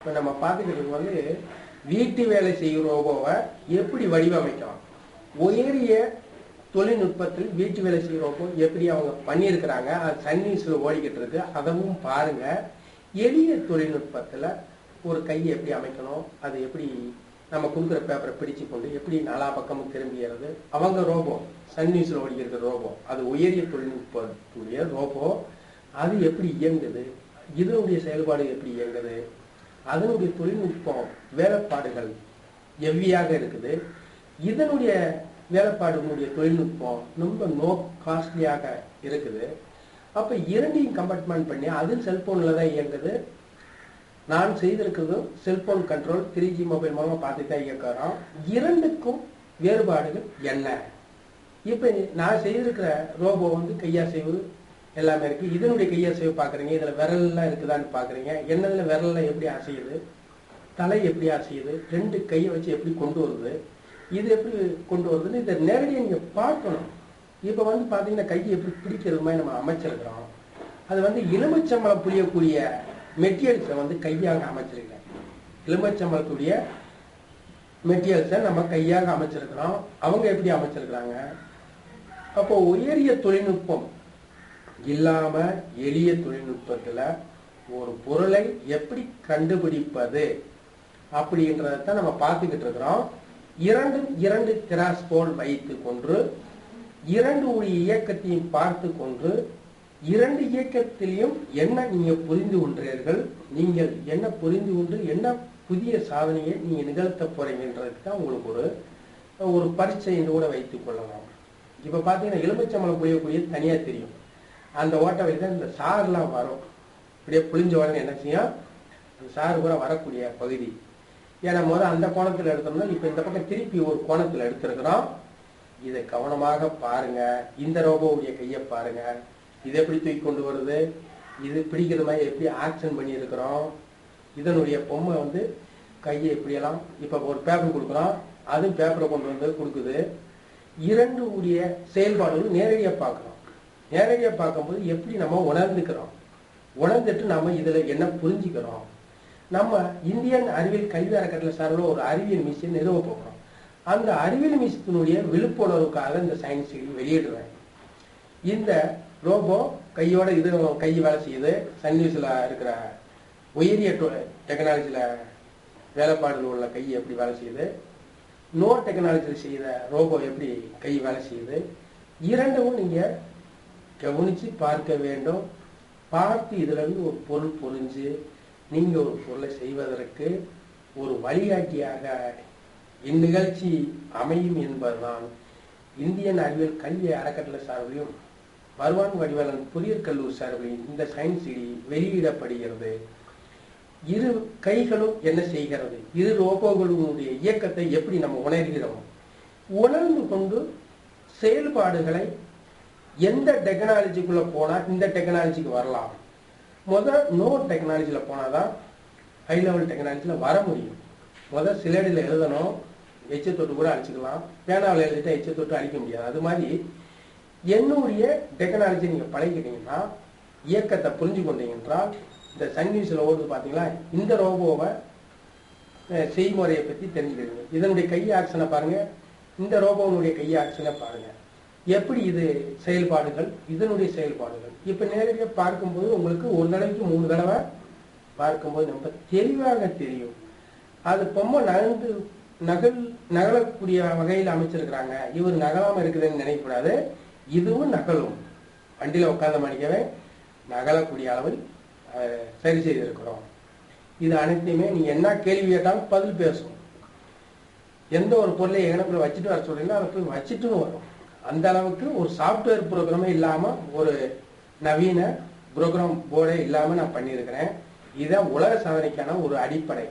இப்போ நம்ம பார்த்துக்கிட்டு வீட்டு வேலை செய்கிற ரோபோவை எப்படி வடிவமைக்கலாம், உயரிய தொழில்நுட்பத்தில் வீட்டு வேலை செய்கிற ரோபோ எப்படி அவங்க பண்ணியிருக்கிறாங்க, அது சன் நியூஸில் ஓடிக்கிட்டு இருக்கு, அதவும் பாருங்க. எளிய தொழில்நுட்பத்தில் ஒரு கையை எப்படி அமைக்கணும், அது எப்படி நம்ம கொடுக்குற பேப்பரை பிடிச்சு கொண்டு எப்படி நாலா பக்கமும் திரும்பிடுறது, அவங்க ரோபோ சன் நியூஸில் ஓடிக்கிற ரோபோ அது உயரிய தொழில்நுட்பத்துடைய ரோபோ, அது எப்படி இயங்குது, இதனுடைய செயல்பாடு எப்படி இயங்குது, அதனுடைய தொழில்நுட்பம் வேலைப்பாடுகள் எவ்வியாக இருக்குது, இதனுடைய வேலைப்பாடுகளுடைய தொழில்நுட்பம் ரொம்ப நோ காஸ்ட்லியாக இருக்குது. அப்போ இரண்டையும் கம்பார்ட்மெண்ட் பண்ணி அது செல்போனில் தான் இயங்குது. நான் செய்திருக்கிறதும் செல்போன் கண்ட்ரோல் 3G மொபைல் மூலமாக பார்த்து தான் இயக்கிறோம். இரண்டுக்கும் வேறுபாடுகள் என்ன? இப்போ நான் செய்திருக்கிற ரோபோ கையசைவு எல்லாமே இருக்கு. இதனுடைய கையசைவு பார்க்குறீங்க, இதில் விரல்லாம் இருக்குதான்னு பார்க்குறீங்க. என்னதுல விரல்லாம் எப்படி அசையுது, தலை எப்படி அசையுது, ரெண்டு கையை வச்சு எப்படி கொண்டு வருது, இது எப்படி கொண்டு வருதுன்னு இதை நேரடியாக நீங்கள் பார்க்கணும். இப்போ பார்த்தீங்கன்னா கையை எப்படி பிடிக்கிறது மாதிரி நம்ம அமைச்சிருக்கிறோம். அது எலுமிச்சம்பழம் புளியக்கூடிய மெட்டீரியல்ஸை கையாக அமைச்சிருக்கேன். எலுமிச்சம்பழத்துடைய மெட்டீரியல்ஸை நம்ம கையாக அமைச்சிருக்கிறோம். அவங்க எப்படி அமைச்சிருக்கிறாங்க? அப்போ உயரிய தொழில்நுட்பம் இல்லாம எளிய தொழில்நுட்பத்துல ஒரு பொருளை எப்படி கண்டுபிடிப்பது அப்படின்றத நம்ம பார்த்துக்கிட்டு இருக்கிறோம். இரண்டு திராஸ் போல் வைத்து கொண்டு இரண்டு இயக்கத்தையும் பார்த்து கொண்டு இரண்டு இயக்கத்திலையும் என்ன நீங்க புரிந்து கொண்டீர்கள், நீங்கள் என்ன புரிந்து கொண்டு என்ன புதிய சாதனையை நீங்க நிகழ்த்த போறீங்கன்றதுக்கு தான் உங்களுக்கு ஒரு பரீட்சை என்று கூட வைத்துக் கொள்ளலாம். இப்ப பாத்தீங்கன்னா எலுமிச்சம்பழம் புளியக்கூடிய தனியா தெரியும். அந்த ஓட்ட வழி தான் இந்த சாறுலாம் வரும். இப்படியே புளிஞ்ச உடனே என்ன செய்யும், அந்த சாறு கூட வரக்கூடிய பகுதி. ஏன்னா அந்த கோணத்தில் எடுத்தோம்னா இப்போ இந்த பக்கம் திருப்பி ஒரு கோணத்தில் எடுத்திருக்கிறோம். இதை கவனமாக பாருங்க. இந்த ரோபோவுடைய கையை பாருங்க, இது எப்படி தூக்கி கொண்டு வருது, இது பிடிக்கிற மாதிரி எப்படி ஆக்ஷன் பண்ணியிருக்கிறோம். இதனுடைய பொம்மை கையை இப்படியெல்லாம் இப்போ ஒரு பேப்பர் கொடுக்குறோம், அதுவும் பேப்பரை கொண்டு கொடுக்குது. இரண்டு உடைய செயல்பாடுகள் நேரடியாக பார்க்குறோம். நேரடியாக பார்க்கும்போது எப்படி நம்ம உணர்ந்துட்டு நம்ம இதுல என்ன புரிஞ்சுக்கிறோம். நம்ம இந்தியன் அறிவியல் கல்வி அறக்கட்டளை சார்பில் ஒரு அறிவியல் மிஷன் நிறுவ போகிறோம். அந்த அறிவியல் மிஷத்தினுடைய விழிப்புணர்வுக்காக இந்த சயின்ஸ் வெளியிடுறேன். இந்த ரோபோ கையோட இது கை வேலை செய்யுது. சன் நியூஸ்ல இருக்கிற உயரிய டெக்னாலஜியில வேலைப்பாடுகள் உள்ள கை எப்படி வேலை செய்யுது, நோ டெக்னாலஜியில் செய்த ரோபோ எப்படி கை வேலை செய்யுது, இரண்டும் நீங்க கவனிச்சு பார்க்க வேண்டும். பார்த்து இதுல ஒரு பொருள் புரிஞ்சு நீங்க ஒரு பொருளை செய்வதற்கு ஒரு வழிகாட்டியாக இந்நிகழ்ச்சி அமையும் என்பதுதான் இந்தியன் அறிவியல் கல்வி அறக்கட்டளை சார்பிலும் வருவான் வடிவாளன் பொறியியல் கல்லூரி சார்பிலும் இந்த சயின்ஸ் சிடி வெளியிடப்படுகிறது. இரு கைகளும் என்ன செய்கிறது, இரு ரோபோகளுடைய இயக்கத்தை எப்படி நம்ம உணர்கிறோம், உணர்ந்து கொண்டு செயல்பாடுகளை எந்த டெக்னாலஜிக்குள்ள போனா இந்த டெக்னாலஜிக்கு வரலாம். நோ டெக்னாலஜியில போனாதான் ஹை லெவல் டெக்னாலஜியில வர முடியும். சிலேடில் எழுதணும், எச்ச தொட்டு கூட அழிச்சுக்கலாம். பேனாவில் எழுதிட்டா எச்ச தொட்டு அழிக்க முடியாது. அது மாதிரி என்னுடைய டெக்னாலஜி நீங்க பழகிட்டீங்கன்னா, இயக்கத்தை புரிஞ்சு கொண்டீங்கன்றால், இந்த சன் நியூஸ்ல ஓடுது பாத்தீங்களா, இந்த ரோபோவை செய்முறையை பத்தி தெரிஞ்சுக்கிறீங்க. இதனுடைய கை ஆக்ஷனை பாருங்க, இந்த ரோபோனுடைய கை ஆக்ஷனை பாருங்க, எப்படி இது செயல்பாடுகள், இதனுடைய செயல்பாடுகள் இப்ப நேரடியாக பார்க்கும்போது உங்களுக்கு ஒரு தடவைக்கு 3 தடவை பார்க்கும்போது நம்ம தெளிவாக தெரியும். அது பொம்மை நகலக்கூடிய வகையில் அமைச்சிருக்கிறாங்க. இவர் நகலாம இருக்குதுன்னு நினைக்கக்கூடாது. இதுவும் நகலும். வண்டியில உட்கார்ந்த மணிக்கவே நகலக்கூடிய அளவில் சரி செய்திருக்கிறோம். இது அனைத்தையுமே நீங்க என்ன கேள்வி கேட்டாலும் பதில் பேசும். எந்த ஒரு பொருளை எங்கனக்குள்ள வச்சுட்டு வர சொல்றீங்களோ அதை போய் வச்சுட்டும் வரும். அந்த அளவுக்கு ஒரு சாஃப்ட்வேர் ப்ரோக்ராமே இல்லாம, ஒரு நவீன ப்ரோக்ராம் போர்டே இல்லாம நான் பண்ணியிருக்கிறேன். இதுதான் உலக சாதனைக்கான ஒரு அடிப்படை.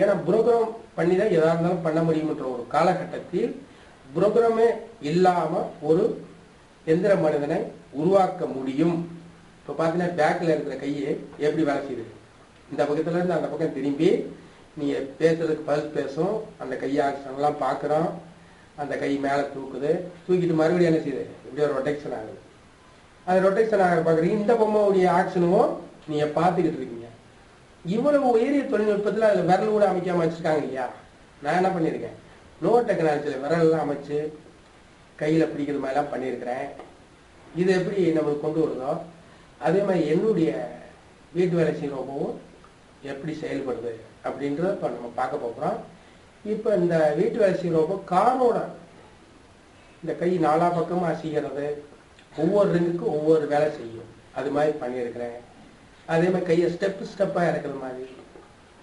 ஏன்னா ப்ரோக்ராம் பண்ணி தான் எதா இருந்தாலும் பண்ண முடியும்ன்ற ஒரு காலகட்டத்தில் ப்ரோக்ராமே இல்லாம ஒரு எந்திர மனிதனை உருவாக்க முடியும். இப்ப பாத்தீங்கன்னா பேக்ல இருக்கிற கையை எப்படி வேலை செய்யுது, இந்த பக்கத்துல இருந்து அந்த பக்கம் திரும்பி நீங்க பேசுறதுக்கு பதில் பேசும். அந்த கையாக்ஷன்லாம் பாக்குறோம். அந்த கை மேலே தூக்குது, தூக்கிட்டு மறுபடியும் என்ன செய்யுது, இப்படி ஒரு ரொட்டேஷன் ஆகுது. அது ரொட்டேஷன் ஆக பார்க்குறீங்க. இந்த பொம்மையுடைய ஆக்ஷனும் நீங்க பார்த்துக்கிட்டு இருக்கீங்க. இவ்வளவு உயரிய தொழில்நுட்பத்துல அதுல விரல் கூட அமைக்காம வச்சிருக்காங்க இல்லையா. நான் என்ன பண்ணிருக்கேன், நோ டெக்னாலஜியில விரல் எல்லாம் அமைச்சு கையில பிடிக்கிற மாதிரி எல்லாம் பண்ணியிருக்கிறேன். இது எப்படி நம்மளுக்கு கொண்டு வருதோ அதே மாதிரி என்னுடைய வீட்டு வேலை செய்கிற ரோபோவும் எப்படி செயல்படுது அப்படின்றத இப்போ நம்ம பார்க்க போகிறோம். இப்போ இந்த வீட்டு வேலை செய்கிற ரோபோ காரோட இந்த கை நாலா பக்கமாக அசைக்கிறது, ஒவ்வொரு ரிங்குக்கும் ஒவ்வொரு வேலை செய்யும், அது மாதிரி பண்ணியிருக்கிறேன். அதே மாதிரி கையை ஸ்டெப்பாக இறக்குற மாதிரி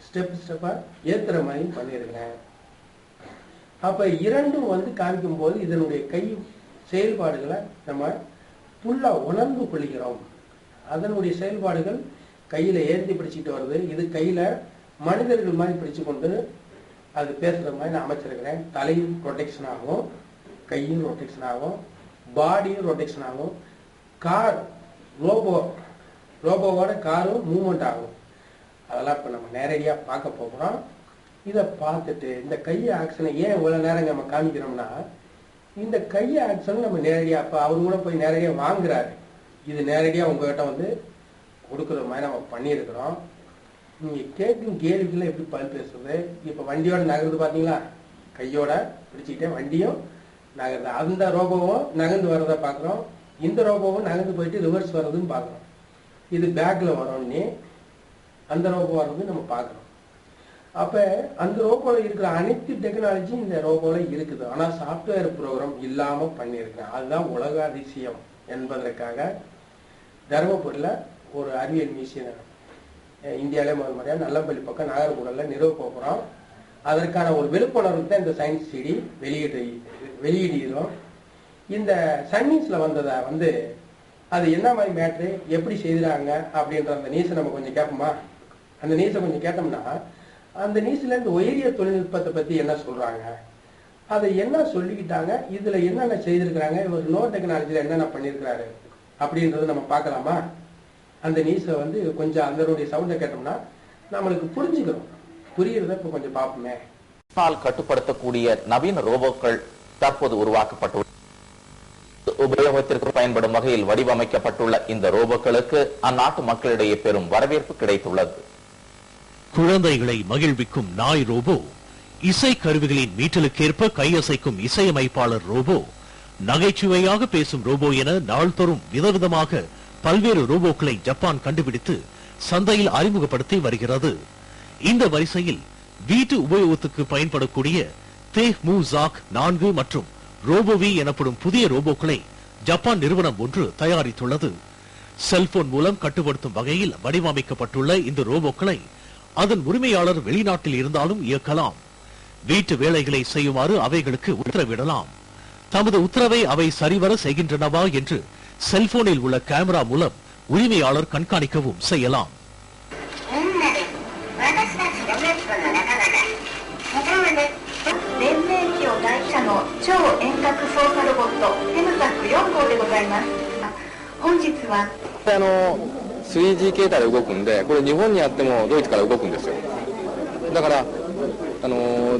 ஸ்டெப்பாக ஏற்றுற மாதிரி பண்ணியிருக்கிறேன். அப்போ இரண்டும் வந்து காமிக்கும் போது இதனுடைய கை செயல்பாடுகளை நம்ம ஃபுல்லாக உணர்ந்து கொள்கிறோம். அதனுடைய செயல்பாடுகள் கையில் ஏந்தி பிடிச்சிட்டு வருது. இது கையில் மனிதர்கள் மாதிரி பிடிச்சு கொண்டு அது பேசுகிற மாதிரி நான் அமைச்சிருக்கிறேன். தலையும் ரொட்டேஷன் ஆகும், கையும் ரொட்டேஷன் ஆகும், பாடியும் ரொட்டேஷன் ஆகும். கார் ரோபோவோட காரும் மூவ்மெண்ட் ஆகும். அதெல்லாம் இப்போ நம்ம நேரடியாக பார்க்க போகிறோம். இதை பார்த்துட்டு இந்த கையை ஆக்ஷனை ஏன் இவ்வளோ நேரம் நம்ம காமிக்கிறோம்னா, இந்த கையை ஆக்ஷன் நம்ம நேரடியாக இப்போ அவரு கூட போய் நேரடியாக வாங்குறாரு, இது நேரடியாக உங்ககிட்ட வந்து கொடுக்குற மாதிரி நம்ம பண்ணியிருக்கிறோம். நீங்கள் கேட்கும் கேள்விக்கெல்லாம் எப்படி பதில் பேசுறது. இப்போ வண்டியோட நகர்ந்து பார்த்தீங்களா, கையோட பிடிச்சிக்கிட்டே வண்டியும் நகருது. அந்த ரோபோவும் நகர்ந்து வர்றதை பார்க்குறோம், இந்த ரோபோவும் நகர்ந்து போயிட்டு ரிவர்ஸ் வர்றதுன்னு பார்க்குறோம். இது பேக்கில் வரோம்னே அந்த ரோபோ வர்றது நம்ம பார்க்குறோம். அப்போ அந்த ரோபோவில் இருக்கிற அனைத்து டெக்னாலஜியும் இந்த ரோபோவில் இருக்குது. ஆனால் சாஃப்ட்வேர் ப்ரோக்ராம் இல்லாமல் பண்ணியிருக்கிறேன். அதுதான் உலக அதிசயம் என்பதற்காக தருமபுரியில் ஒரு அறிவியல் மியூசியம் இந்தியாவிலே முதல் முறையாக நல்லம்பள்ளி பக்கம் நாகர்கோவிலில் நிறுவ போகிறோம். அதற்கான ஒரு விழிப்புணர்வு தான் இந்த சயின்ஸ் சிடி வெளியிடுகிறோம். இந்த சயின்ஸில் வந்ததை வந்து அது என்ன மாதிரி மேட்ரு, எப்படி செய்கிறாங்க அப்படின்ற அந்த நியூஸை நம்ம கொஞ்சம் கேட்போமா. அந்த நியூஸை கொஞ்சம் கேட்டோம்னா அந்த நியூஸ்ல இந்த உயரிய தொழில்நுட்பத்தை பற்றி என்ன சொல்கிறாங்க, அதை என்ன சொல்லிக்கிட்டாங்க, இதில் என்னென்ன செய்திருக்கிறாங்க, இவர் நோ டெக்னாலஜியில் என்னென்ன பண்ணியிருக்கிறாரு அப்படின்றத நம்ம பார்க்கலாமா. அந்த நியூஸை வந்து கொஞ்சம் அதனுடைய சவுண்டை கேட்டோம்னா நம்மளுக்கு புரிஞ்சுக்கிறோம். புரியுறத இப்போ கொஞ்சம் பார்ப்போமே. கட்டுப்படுத்தக்கூடிய நவீன ரோபோக்கள் தற்போது உருவாக்கப்பட்டுள்ள உபயோகத்திற்கு பயன்படும் வகையில் வடிவமைக்கப்பட்டுள்ள இந்த ரோபோக்களுக்கு அந்நாட்டு மக்களிடையே பெரும் வரவேற்பு கிடைத்துள்ளது. குழந்தைகளை மகிழ்விக்கும் நாய் ரோபோ, இசை கருவிகளின் மீட்டலுக்கேற்ப கையசைக்கும் இசையமைப்பாளர் ரோபோ, நகைச்சுவையாக பேசும் ரோபோ என நாள்தோறும் விதவிதமாக பல்வேறு ரோபோக்களை ஜப்பான் கண்டுபிடித்து சந்தையில் அறிமுகப்படுத்தி வருகிறது. இந்த வரிசையில் வீட்டு உபயோகத்துக்கு பயன்படக்கூடிய தேஹ்மூசாக் 4 மற்றும் ரோபோவி எனப்படும் புதிய ரோபோக்களை ஜப்பான் நிறுவனம் ஒன்று தயாரித்துள்ளது. செல்போன் மூலம் கட்டுப்படுத்தும் வகையில் வடிவமைக்கப்பட்டுள்ள இந்த ரோபோக்களை அதன் உரிமையாளர் வெளிநாட்டில் இருந்தாலும் இயக்கலாம். வீட்டு வேலைகளை செய்யுமாறு அவைகளுக்கு உத்தரவிடலாம். தமது உத்தரவை அவை சரிவர செய்கின்றனவா என்று செல்போனில் உள்ள கேமரா மூலம் உரிமையாளர் கண்காணிக்கவும் செய்யலாம்.3G 形態で動くんで、これ日本にあってもドイツから動くんですよ。だから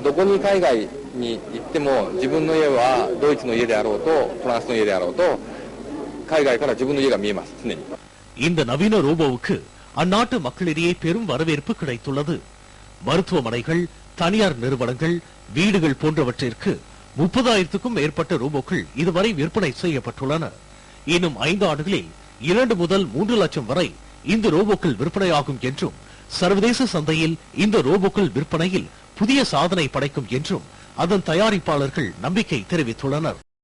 どこに海外に行っても自分の家はドイツの家であろうとフランスの家であろうと海外から自分の家が見えます。常にஇந்த நவீன ரோபோவுக்கு அந்நாட்டு மக்களிடையே பெரும் வரவேற்பு கிடைத்துள்ளது. மருத்துவமனைகள், தனியார் நிறுவனங்கள், வீடுகள் போன்றவற்றிற்கு 30,000க்கும் மேற்பட்ட ரோபோக்கள் இதுவரை விற்பனை செய்யப்பட்டுள்ளன. இன்னும் 5 ஆண்டுகளில் 2 முதல் 3 லட்சம் வரை இந்த ரோபோக்கள் விற்பனையாகும் என்றும், சர்வதேச சந்தையில் இந்த ரோபோக்கள் விற்பனையில் புதிய சாதனை படைக்கும் என்றும் அதன் தயாரிப்பாளர்கள் நம்பிக்கை தெரிவித்துள்ளனர்.